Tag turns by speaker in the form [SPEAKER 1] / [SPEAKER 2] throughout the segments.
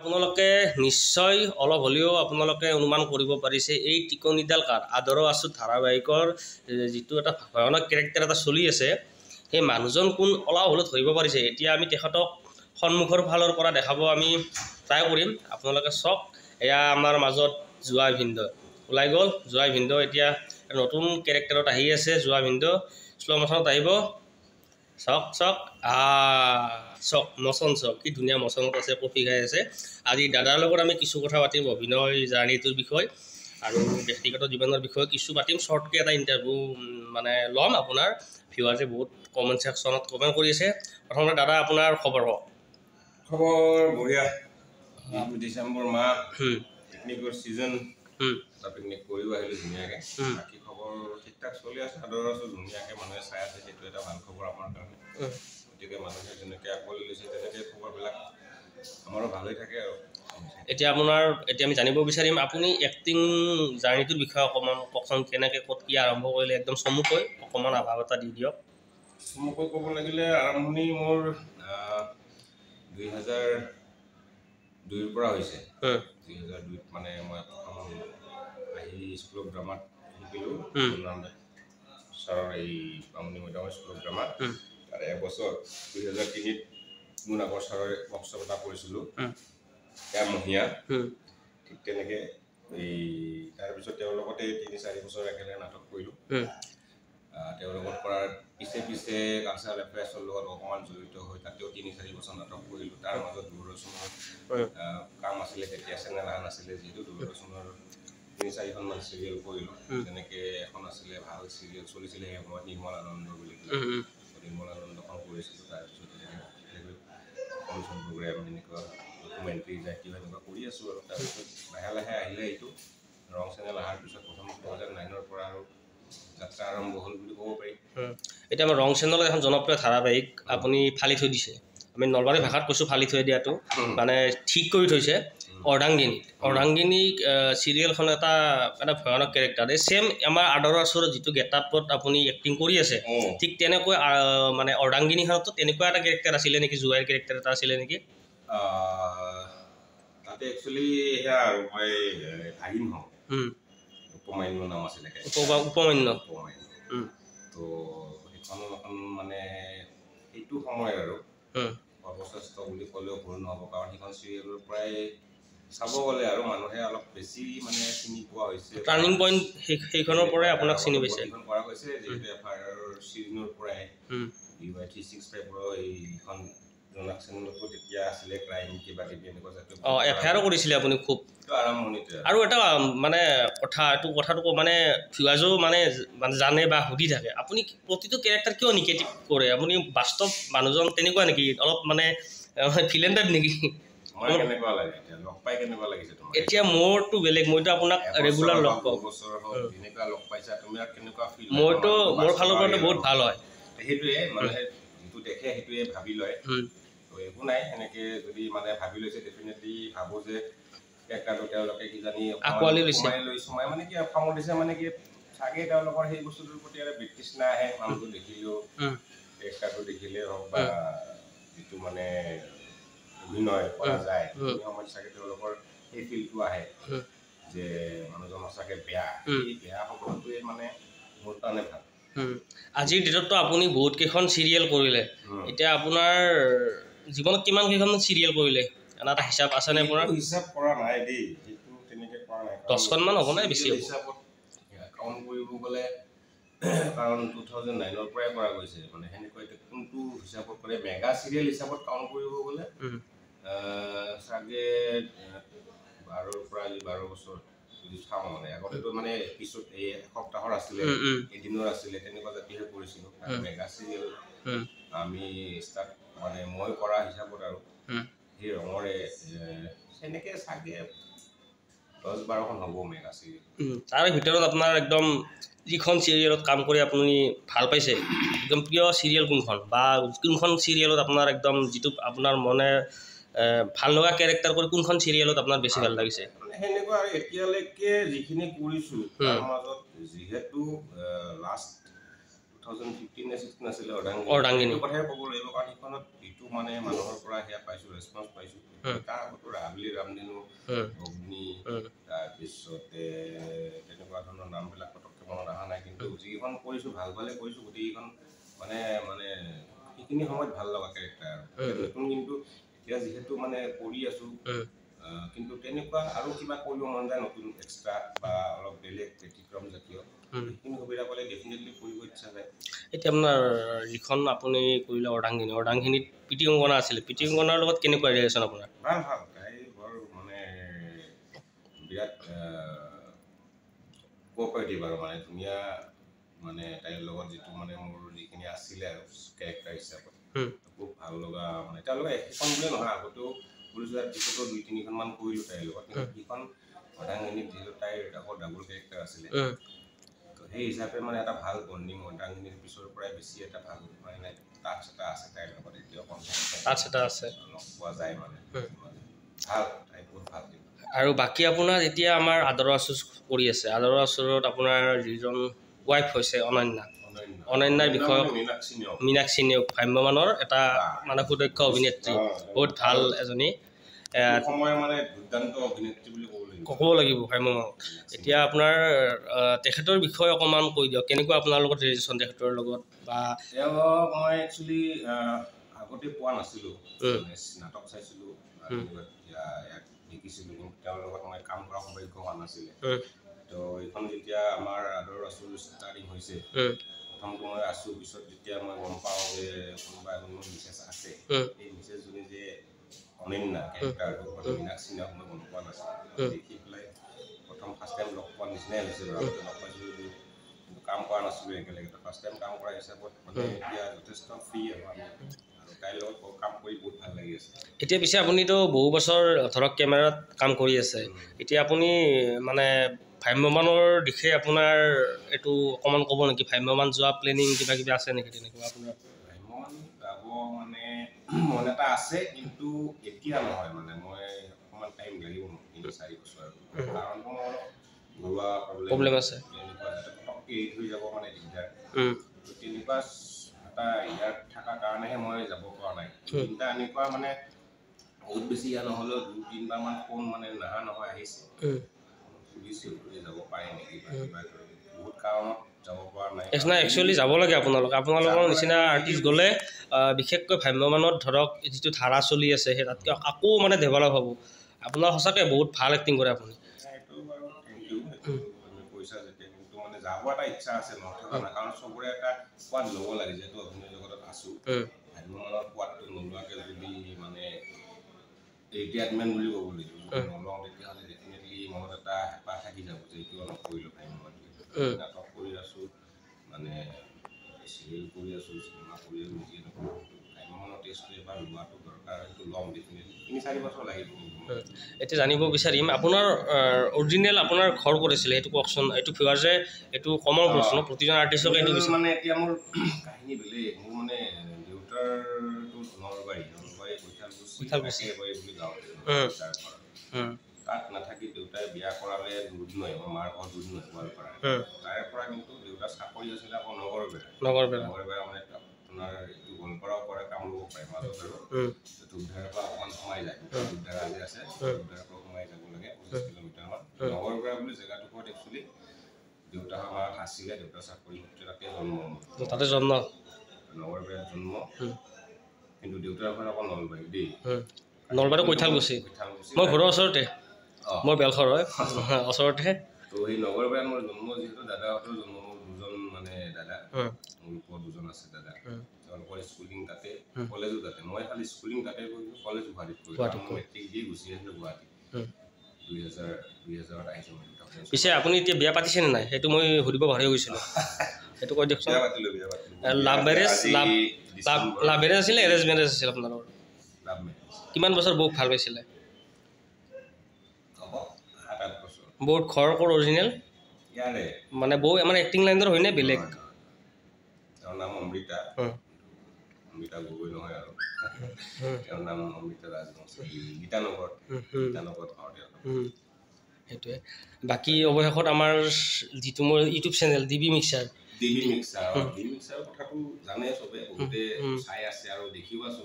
[SPEAKER 1] আপোনালোকে নিশ্চয় অলপ হলেও আপোনালোকে অনুমান কৰিব পাৰিছে এই টিকনিডাল কাৰ আদৰ আছো ধাৰাবাহিকৰ যিটো এটা ভয়ানক কেৰেক্টাৰ এটা চলি আছে সেই মানুহজন কোন অলপ হলেও ধৰিব পাৰিছে এতিয়া আমি তেখেতক সন্মুখৰ ফালৰ পৰা দেখাব আমি ট্ৰাই কৰিম আপোনালোকে চক এয়া আমাৰ মাজত জুৱা ভিন্দো ওলাই গল জুৱা ভিন্দো এতিয়া নতুন কেৰেক্টাৰত আহি আছে জুৱা ভিন্দো স্লো মোশনত আহিব চক চক চক মচন চক কি ধুনীয়া মচনত আছে কফি খাই আছে আজি দাদাৰ লগত আমি কিছু কথা পাতিম অভিনয় জাৰ্নিটোৰ বিষয় আৰু ব্যক্তিগত জীৱনৰ বিষয়ে কিছু পাতিম শৰ্টকে এটা ইণ্টাৰভিউ মানে ল'ম আপোনাৰ ভিউৱাৰ্ছে বহুত কমেণ্ট ছেকশ্যনত কমেণ্ট কৰি আছে প্ৰথমতে দাদা আপোনাৰ খবৰ
[SPEAKER 2] বঢ়িয়া ডিচেম্বৰ মাহ পিকনিকৰ সিজন পিকনিক কৰিও আহিলোঁ ধুনীয়াকৈ বাকী খবৰ ঠিক ঠাক চলি আছে আদৰ আছোঁ ধুনীয়াকৈ মানুহে চাই আছে সেইটো এটা ভাল খবৰ আমাৰ কাৰণে গতিকে মানুহে যেনেকৈ আকোৱালি লৈছে তেনেকৈ খবৰবিলাক আমাৰো ভাল হৈ থাকে আৰু
[SPEAKER 1] এতিয়া আপোনাৰ এতিয়া আমি জানিব বিচাৰিম আপুনি এক্টিং জাৰ্নিটোৰ বিষয়ে অকণমান কওকচোন কেনেকৈ ক'ত কি আৰম্ভ কৰিলে একদম চমুকৈ অকণমান আভাস এটা দি দিয়ক
[SPEAKER 2] চমুকৈ ক'ব লাগিলে আৰম্ভণি মোৰ 2002ৰ পৰা হৈছে 2002ত মানে মই আহি স্কুল অফ ড্ৰামাত শিকিলোঁ ছাৰৰ এই বামুণী মৈদামৰ স্কুল অফ ড্ৰামাত তাৰে এবছৰ 2003ত মোৰ আগৰ ছাৰৰ ৱৰ্কশ্বপ এটা কৰিছিলোঁ এমহীয়া ঠিক তেনেকৈ এই তাৰপিছত তেওঁৰ লগতে 3-4 বছৰ একেলগে নাটক কৰিলোঁ তেওঁৰ লগত কৰাৰ পিছে পিছে কালচাৰেল এফেয়াৰ্ছৰ লগত অকণমান জড়িত হৈ তাতেও 3-4 বছৰ নাটক কৰিলোঁ তাৰ মাজত দূৰদৰ্শনৰ কাম আছিলে তেতিয়া চেনেল অহা নাছিলে যিহেতু দূৰদৰ্শনৰ 3-4খনমান চিৰিয়েল কৰিলোঁ তেনেকৈ এখন আছিলে ভাল চিৰিয়েল চলিছিলে সেই সময়ত নিৰ্মল আনন্দ বুলি নিৰ্মল আনন্দখন কৰিছিলোঁ তাৰপিছত কমিশ্যন প্ৰগ্ৰেম এনেকুৱা ডকুমেণ্টাৰী জাতীয় এনেকুৱা কৰি আছোঁ আৰু তাৰপিছত লাহে লাহে আহিলে এইটো ৰং চেনেল অহাৰ পিছত প্ৰথম 2009ৰ পৰা আৰু যাত্ৰা আৰম্ভ হ'ল বুলি ক'ব পাৰি
[SPEAKER 1] এতিয়া আমাৰ ৰং চেনেলত এখন জনপ্ৰিয় ধাৰাবাহিক আপুনি ফালি থৈ দিছে আমি নলবাৰী ভাষাত কৈছোঁ ফালি থৈ দিয়াটো মানে ঠিক কৰি থৈছে অৰ্ধাংগিনী চিৰিয়েলখন এটা ভয়ানক কেৰেক্টাৰ এই ছেম আমাৰ আদৰ আচুৰ যিটো গেটআপত আপুনি এক্টিং কৰি আছে ঠিক তেনেকৈ মানে অৰ্ধাংগিনীখনতো তেনেকুৱা এটা কেৰেক্টাৰ আছিলে নেকি জুৱাইৰ কেৰেক্টাৰ এটা আছিলে নেকি
[SPEAKER 2] তাতে একচুৱেলি সেয়া আৰু মই আহিন হওঁ উপমান্য নাম আছিলে
[SPEAKER 1] উপমান্য
[SPEAKER 2] তো সেইখন মানে সেইটো সময় আৰু সৰ্বশ্ৰেষ্ঠ বুলি ক'লেও ভুল নহ'ব কাৰণ সেইখন চিৰিয়েলৰ প্ৰায় চাব গ'লে আৰু মানুহে অলপ বেছি মানে চিনি পোৱা হৈছে
[SPEAKER 1] টাৰ্ণিং পইণ্ট সেইখনৰ পৰাই আপোনাক চিনি পাইছে
[SPEAKER 2] সেইখন কৰা হৈছে যিহেতু এফআইআৰৰ চিজনৰ পৰাই UY 365 এইখন জনাক চেনেলতো তেতিয়া আছিলে ক্ৰাইম কিবা কিবি এনেকুৱা জাতীয়
[SPEAKER 1] এফআইআৰো কৰিছিলে আপুনি খুব
[SPEAKER 2] আৰম্ভণিতে
[SPEAKER 1] আৰু এটা মানে কথাটো মানে ভিউৱাৰ্ছেও মানে জানে বা সুধি থাকে আপুনি প্ৰতিটো কেৰেক্টাৰ কিয় নিগেটিভ কৰে আপুনি বাস্তৱ মানুহজন তেনেকুৱা নেকি অলপ মানে ভিলেন টাইপ নেকি এতিয়া মোৰতো বেলেগ মইতো আপোনাক ৰেগুলাৰ লগ পাওঁ মইতো মোৰ ফালৰ পৰা বহুত ভাল হয়
[SPEAKER 2] সেইটোৱে মানুহে যিটো দেখে সেইটোৱে ভাবি লয় তো একো নাই এনেকৈ যদি মানে ভাবি লৈছে ডেফিনেটলি ভাবোঁ যে কেৰেক্টাৰটো তেওঁলোকে কিজানি
[SPEAKER 1] আকোৱালি লৈছে
[SPEAKER 2] সোমাই মানে কি খঙত দিছে মানে কি চাগে তেওঁলোকৰ সেই বস্তুটোৰ প্ৰতি আৰু বিতৃষ্ণা আহে মানুহটো দেখিলেও কেৰেক্টাৰটো দেখিলেই হওক বা যিটো মানে অভিনয় কৰা যায় সেই সময়ত চাগে তেওঁলোকৰ সেই ফিলটো আহে যে মানুহজন সঁচাকৈ বেয়া এই বেয়া শব্দটোৱে মানে মোৰ কাৰণে ভাল
[SPEAKER 1] আজিৰ ডেটততো আপুনি বহুত কেইখন চিৰিয়েল কৰিলে এতিয়া আপোনাৰ জীৱনত কিমান কেইখন চিৰিয়েল কৰিলে এটা হিচাপ আছেনে আপোনাৰ
[SPEAKER 2] হিচাপ কৰা নাই দেই সেইটো তেনেকৈ কৰা নাই
[SPEAKER 1] 10খনমান হ'ব নাই বেছি
[SPEAKER 2] হিচাপত কাউণ্ট কৰিব গ'লে কাৰণ 2009ৰ পৰাই কৰা গৈছে মানে সেনেকৈ কোনটো হিচাপত কৰে মেগা চিৰিয়েল হিচাপত কাউণ্ট কৰিব গ'লে চাগে 12ৰ পৰা 12 বছৰ যদি চাওঁ মানে আগতেতো মানে এপিছ'ড এই এসপ্তাহৰ আছিলে এদিনৰ আছিলে তেনেকুৱা জাতীয় কৰিছিলোঁ মেগা চিৰিয়েল আমি ষ্টাৰ্ট মানে মই কৰা হিচাপত আৰু সেই ৰঙৰে সেনেকৈ চাগে 10-12খন হ'ব মেগা চিৰিয়েল
[SPEAKER 1] তাৰে ভিতৰত আপোনাৰ একদম যিখন চিৰিয়েলত কাম কৰি আপুনি ভাল পাইছে একদম প্ৰিয় চিৰিয়েল কোনখন বা কোনখন চিৰিয়েলত আপোনাৰ একদম যিটো আপোনাৰ মনে ভাল লগা কেৰেক্টাৰ কৰি কোনখন চিৰিয়েলত আপোনাৰ বেছি ভাল লাগিছে
[SPEAKER 2] সেনেকুৱা আৰু এতিয়ালৈকে যিখিনি কৰিছোঁ তাৰ মাজত যিহেতু লাষ্ট 2015 নে 16 আছিলে
[SPEAKER 1] অৰ্ধাংগিনী
[SPEAKER 2] কথাই ক'ব লাগিব কাৰণ সেইখনত এইটো মানে মানুহৰ পৰা সেয়া পাইছোঁ ৰেছপন্স পাইছোঁ তাৰ আগতো ৰাবলি ৰামদিনো অগ্নি তাৰপিছতে তেনেকুৱা ধৰণৰ নামবিলাক পটককৈ মনত অহা নাই কিন্তু যিকেইখন কৰিছোঁ ভাল ভালে কৰিছোঁ গোটেইকেইখন মানে মানে সেইখিনি সময়ত ভাল লগা কেৰেক্টাৰ আৰু নতুন কিন্তু এতিয়া যিহেতু মানে কৰি আছোঁ কিন্তু তেনেকুৱা আৰু কিবা কৰিব মন যায় নতুন এক্সট্ৰা বা অলপ বেলেগ ব্যতিক্ৰম জাতীয় সেইখিনি সুবিধা পালে ডেফিনেটলি কৰিব ইচ্ছা যায়
[SPEAKER 1] এতিয়া আপোনাৰ যিখন আপুনি কৰিলে অৰ্ধাংগিনীত প্ৰীতি অংগনা আছিলে প্ৰীতি অংগনাৰ লগত কেনেকুৱা ৰিলেশ্যন আপোনাৰ
[SPEAKER 2] ভাল ভাল তাই বৰ মানে বিৰাট কোঅপাৰেটিভ আৰু মানে ধুনীয়া মানে তাইৰ লগত যিটো মানে মোৰ যিখিনি আছিলে আৰু কেৰেক্টাৰ হিচাপত খুব ভাল লগা মানে তেওঁলোকে সেইখন বুলিয়ে নহয় আগতেও কৰিছোঁ তাৰ পিছতো 2-3খনমান কৰিলোঁ তাইৰ লগত কিন্তু সেইখন অৰ্ধাংগিনীত যিহেতু তাইৰ আকৌ ডাবল কেৰেক্টাৰ আছিলে তো সেই হিচাপে মানে এটা ভাল বণ্ডিং অৰ্ধাংগিনীৰ পিছৰ পৰাই বেছি এটা ভাল মানে টাচ এটা আছে তাইৰ লগত এতিয়াও
[SPEAKER 1] টাচ এটা আছে
[SPEAKER 2] লগ পোৱা যায় মানে ভাল তাই বহুত ভাল
[SPEAKER 1] আৰু বাকী আপোনাৰ এতিয়া আমাৰ আদৰৰ আচুৰ কৰি আছে আদৰৰ আচুৰত আপোনাৰ যিজন ৱাইফ হৈছে অনন্যাৰ বিষয়ক মীনাক্ষী নেওগ ভ্ৰাম্যমানৰ এটা মানে সুদক্ষ অভিনেত্ৰী বহুত ভাল এজনী
[SPEAKER 2] সময় মানে দুৰ্দান্ত অভিনেত্ৰী বুলি
[SPEAKER 1] ক'ব লাগিব ভ্ৰাম্যমানত এতিয়া আপোনাৰ তেখেতৰ বিষয়ে অকণমান কৈ দিয়ক কেনেকুৱা আপোনাৰ লগত ৰিলেশ্যন তেখেতৰ লগত বা
[SPEAKER 2] মই একচুৱেলি আগতে পোৱা নাছিলোঁ নাটক চাইছিলোঁ ইয়াক দেখিছিলোঁ কিন্তু তেওঁৰ লগত মই কাম কৰা সৌভাগ্য হোৱা নাছিলে তো এইখন যেতিয়া আমাৰ আদৰৰ আচুৰ ষ্টাৰ্টিং হৈছে প্ৰথমটো মই আছোঁ পিছত যেতিয়া মই গম পাওঁ যে কোনোবা এজন মোৰ মিছেছ আছে এই মিছেছজনী যে অনন্যা কেৰেক্টাৰটো মীনাক্ষী নেওগ মই গম পোৱা নাছিলোঁ দেখি পেলাই প্ৰথম ফাৰ্ষ্ট টাইম লগ পোৱাৰ নিচিনাই হৈছে বাৰু আগতে লগ পাইছিলোঁ যদিও কিন্তু কাম কৰা নাছিলোঁ একেলগে ফাৰ্ষ্ট টাইম কাম কৰা হিচাপত মানে এতিয়া যথেষ্ট ফ্ৰী আৰু আমি আৰু তাইৰ লগত কাম কৰি বহুত ভাল লাগি আছে
[SPEAKER 1] এতিয়া পিছে আপুনিতো বহু বছৰ ধৰক কেমেৰাত কাম কৰি আছে এতিয়া আপুনি মানে ভ্ৰাম্যমানৰ দিশে আপোনাৰ এইটো অকণমান ক'ব নেকি ভ্ৰাম্যমান যোৱা প্লেনিং কিবা কিবি আছে নেকি তেনেকুৱা আপোনাৰ
[SPEAKER 2] ভ্ৰাম্যমান যাব মানে মন এটা আছে কিন্তু এতিয়া নহয় মানে মই অকণমান টাইম লাগিব মোক 3-4 বছৰ কাৰণটো মোৰ ঘৰুৱা প্ৰব্লেম আছে তেনেকুৱা যাতে পটককৈ এৰি থৈ যাব মানে দিগদাৰ তেনেকুৱা এটা ইয়াত থকাৰ কাৰণেহে মই যাব পৰা নাই চিন্তা এনেকুৱা মানে বহুত বেছি ইয়াত নহ'লেও 2-3বাৰমান ফোন মানে নাহা নহয় আহিছে সুধিছোঁ যে যাব পাৰে নেকি বা কিবা বহুত কাৰণত যাব পৰা নাই
[SPEAKER 1] একচুৱেলি যাব লাগে আপোনালোকৰ নিচিনা আৰ্টিষ্ট গ'লে বিশেষকৈ ভ্ৰাম্যমানত ধৰক যিটো ধাৰা চলি আছে সেই তাতকৈ আকৌ মানে ডেভেলপ হ'ব আপোনাৰ সঁচাকৈ বহুত ভাল এক্টিং কৰে আপুনি
[SPEAKER 2] সেইটো বাৰু থেংক ইউ কৈছা যেতিয়া কিন্তু মানে যাব এটা ইচ্ছা আছে নথকা নাই কাৰণ চবৰে এটা সোৱাদ ল'ব লাগে যিহেতু অভিনয় জগতত আছোঁ ভ্ৰাম্যমানত সোৱাদটো নোলোৱাকৈ যদি মানে ৰিটায়াৰমেণ্ট বুলি ক'ব লাগিব নলওঁ তেতিয়াহ'লে ডেফিনেটলি মনত এটা হেঁপাহ থাকি যাব যে এইটো অলপ কৰিলোঁ ভ্ৰাম্যমানত নাটক কৰি আছোঁ মানে চিৰিয়েল কৰি আছোঁ চিনেমা কৰি আছোঁ যিয়ে নকৰোঁ ভ্ৰাম্যমানৰ টেষ্টটো এবাৰ লোৱাটো দৰকাৰ সেইটো ল'ম ডেফিনেটলি 3-4 বছৰ লাগিব
[SPEAKER 1] এতিয়া জানিব বিচাৰিম আপোনাৰ অৰিজিনেল আপোনাৰ ঘৰ কৰিছিলে সেইটো কওকচোন এইটো ভিউৱাৰ্ছে এইটো কমন প্ৰশ্ন প্ৰতিজন আৰ্টিষ্টক এইটো
[SPEAKER 2] মানে এতিয়া মোৰ কাহিনী বেলেগ মোৰ মানে দেউতাৰটো নলবাৰী কৈঠালকুছি বুলি গাঁও তাত নাথাকি দেউতাই বিয়া কৰালে দুধনৈ মোৰ মাৰ ঘৰ দুধনৈ গোৱালপাৰা তাৰে পৰা কিন্তু দেউতাৰ চাকৰি আছিলে আকৌ নগৰবেৰা মানে আপোনাৰ এইটো গোৱালপাৰাও কৰে কামৰূপো পাৰে মাজত আৰু ধূপধাৰাৰ পৰা অকণমান সোমাই যায় ধূপধাৰা যে আছে ধূপধাৰাৰ পৰা সোমাই যাব লাগে 25 কিলোমিটাৰমান নগৰবেৰা বুলি জেগাডোখৰত একচুৱেলি দেউতা আমাৰ আছিলে দেউতাৰ চাকৰি সূত্ৰে তাতে জন্ম নগৰবেৰাত জন্ম কিন্তু দেউতাৰ ঘৰ আকৌ নলবাৰী দেই
[SPEAKER 1] নলবাৰী কৈঠালকুছি মই ঘৰৰ ওচৰতে মোৰ বেলখৰ হয় ওচৰতে
[SPEAKER 2] তো সেই নগৰবেৰাত মোৰ জন্ম যিহেতু দাদাহঁতৰ জন্ম মোৰ দুজন মানে দাদা মোৰ ওপৰত দুজন আছে দাদা তেওঁলোকৰ স্কুলিং তাতে কলেজো তাতে মই খালি স্কুলিং তাতে কৰিলোঁ কলেজ গুৱাহাটীত কৰিলোঁ মেট্ৰিক দি গুচি আহিলোঁ গুৱাহাটী 2000 আহিছোঁ
[SPEAKER 1] পিছে আপুনি এতিয়া বিয়া পাতিছেনে নাই সেইটো মই সুধিব পাহৰি গৈছিলোঁ সেইটো কৈ দিয়কচোন লাভ মেৰেজ আছিলে এৰেঞ্জ মেৰেজ আছিল আপোনালোকৰ কিমান বছৰ বৌক ভাল পাইছিলে বৌৰ ঘৰ ক'ৰ অৰিজিনেল মানে বৌ মানে এক্টিং লাইনৰ হয়নে বেলেগ
[SPEAKER 2] তেওঁৰ নাম অমৃতা গগৈ নহয় আৰু তেওঁৰ নাম অমৃতা ৰাজবংশী গীতানগৰত
[SPEAKER 1] সেইটোৱে বাকী অৱশেষত আমাৰ যিটো মোৰ YouTube channel DB mixer
[SPEAKER 2] TV মিক্সাৰৰ কথাটো জানে চবে বহুতে চাই আছে আৰু দেখিও আছো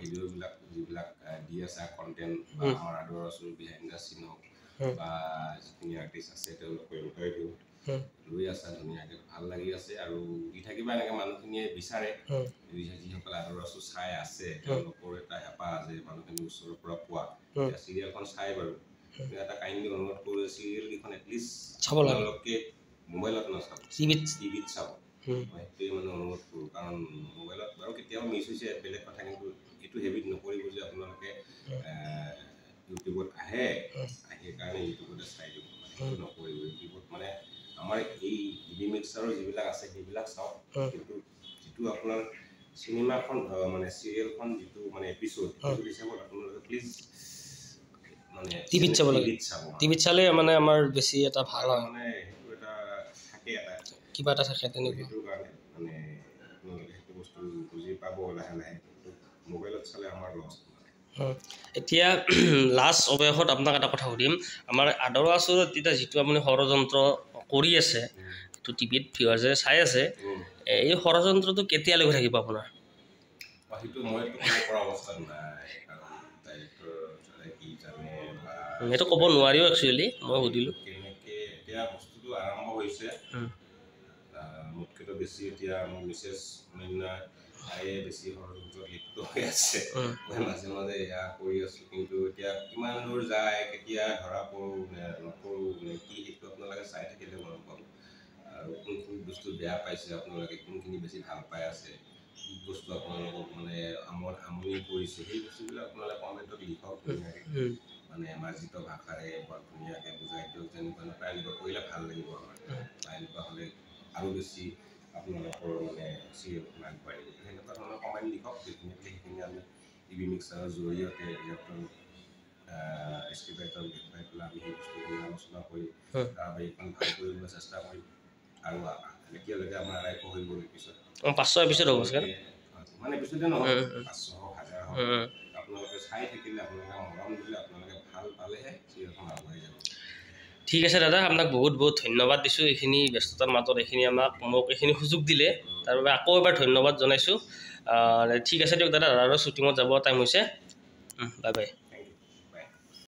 [SPEAKER 2] ভিডিঅ'বিলাক যিবিলাক দি আছে কণ্টেণ্ট বা আমাৰ আদৰ আছো বিহাইণ্ড দ্য চিন হওক বা যিখিনি আৰ্টিষ্ট আছে তেওঁলোকৰ ইণ্টাৰভিউ লৈ আছে ধুনীয়াকৈ ভাল লাগি আছে আৰু দি থাকিবা এনেকৈ মানুহখিনিয়ে বিচাৰে যিসকলে আদৰ আছো চাই আছে তেওঁলোকৰ এটা হেঁপাহ যে মানুহখিনি ওচৰৰ পৰা পোৱা চিৰিয়েলখন চাই বাৰু এটা কাইণ্ডলি অনুৰোধ কৰোঁ চিৰিয়েলকেইখন এটলিষ্ট চাব লাগে মোবাইলত নাচাব টিভিত চাব সেইটোৱে মানে অনুৰোধ কৰোঁ কাৰণ মোবাইলত বাৰু কেতিয়াবা মিছ হৈছে বেলেগ কথা কিন্তু এইটো হেবিট নকৰিব যে আপোনালোকে ইউটিউবত আহে কাৰণে ইউটিউবতে চাই দিব সেইটো নকৰিব ইউটিউবত মানে আমাৰ এই টিভি মিক্সাৰৰ যিবিলাক আছে সেইবিলাক চাওক কিন্তু যিটো আপোনাৰ চিনেমাখন মানে চিৰিয়েলখন যিটো মানে এপিছ'ড হিচাপত আপোনালোকে প্লিজ মানে
[SPEAKER 1] টিভিত চাব লাগে টিভিত চালে মানে আমাৰ বেছি এটা ভাল হয়
[SPEAKER 2] মানে সেইটো এটা থাকে এটা
[SPEAKER 1] কিবা এটা থাকে তেনেকুৱা
[SPEAKER 2] সেইটো কাৰণে মানে আপোনালোকে সেইটো বস্তু বুজি পাব লাহে লাহে মোবাইলত চালে আমাৰ লছ
[SPEAKER 1] এতিয়া লাষ্ট অৱশেষত আপোনাক এটা কথা সুধিম আমাৰ আদৰ আচুৰ তেতিয়া যিটো আপুনি ষড়যন্ত্ৰ কৰি আছে এইটো টিভিত ভিউৱাৰ্ছে চাই আছে এই ষড়যন্ত্ৰটো কেতিয়ালৈকে থাকিব আপোনাৰ
[SPEAKER 2] সেইটো মইতো কৰা অৱস্থাত নাই
[SPEAKER 1] সেইটো ক'ব নোৱাৰিও একচুৱেলি মই সুধিলোঁ
[SPEAKER 2] কেনেকৈ এতিয়া বস্তুটো আৰম্ভ হৈছে মোতকৈতো বেছি এতিয়া মোৰ মিছেছ মীনা তাইয়ে বেছি ষড়যন্ত্ৰত লিপ্ত হৈ আছে মই মাজে মাজে এয়া কৰি আছোঁ কিন্তু এতিয়া কিমান দূৰ যায় কেতিয়া ধৰা কৰোঁ নে নকৰোঁ নে কি সেইটো আপোনালোকে চাই থাকিলে গম পাব আৰু কোনখিনি বস্তু বেয়া পাইছে আপোনালোকে কোনখিনি বেছি ভাল পাই আছে কি বস্তু আপোনালোকক মানে আমনি কৰিছে সেই বস্তুবিলাক আপোনালোকে কমেণ্টত লিখক মানে মাৰ্জিত ভাষাৰে বৰ ধুনীয়াকৈ বুজাই দিয়ক যেনেকুৱা এনেকুৱা এনেকুৱা কৰিলে ভাল লাগিব আমাৰ বা এনেকুৱা হ'লে আৰু বেছি আপোনালোকৰ মানে চিৰিয়েলখন আগবাঢ়িব সেনেকুৱা ধৰণৰ কমেণ্ট লিখক সেইখিনি আমি টিভি মিক্সাৰৰ জৰিয়তে ইলেক্ট্ৰন স্ক্ৰিপ্টৰাইটাৰক দেখুৱাই পেলাই আমি সেই বস্তুখিনি আলোচনা কৰি ধাৰাবাহিকখন ভাল কৰিবলৈ চেষ্টা কৰিম আৰু এতিয়ালৈকে আমাৰ 250 হৈ গ'ল এপিছ'ড
[SPEAKER 1] 500 এপিছ'ড হ'ব চাগে
[SPEAKER 2] মানে এপিছ'ডে নহয় 500 হওক 1000 হওক আপোনালোকে চাই থাকিলে আপোনালোকে মৰম দিলে আপোনালোকে ভাল পালেহে চিৰিয়েলখন আগুৱাই যাব
[SPEAKER 1] ঠিক আছে দাদা আপোনাক বহুত বহুত ধন্যবাদ দিছোঁ এইখিনি ব্যস্ততাৰ মাজত এইখিনি মোক এইখিনি সুযোগ দিলে তাৰ বাবে আকৌ এবাৰ ধন্যবাদ জনাইছোঁ ঠিক আছে দিয়ক দাদা আৰু শ্বুটিঙত যাব টাইম হৈছে বাই বাই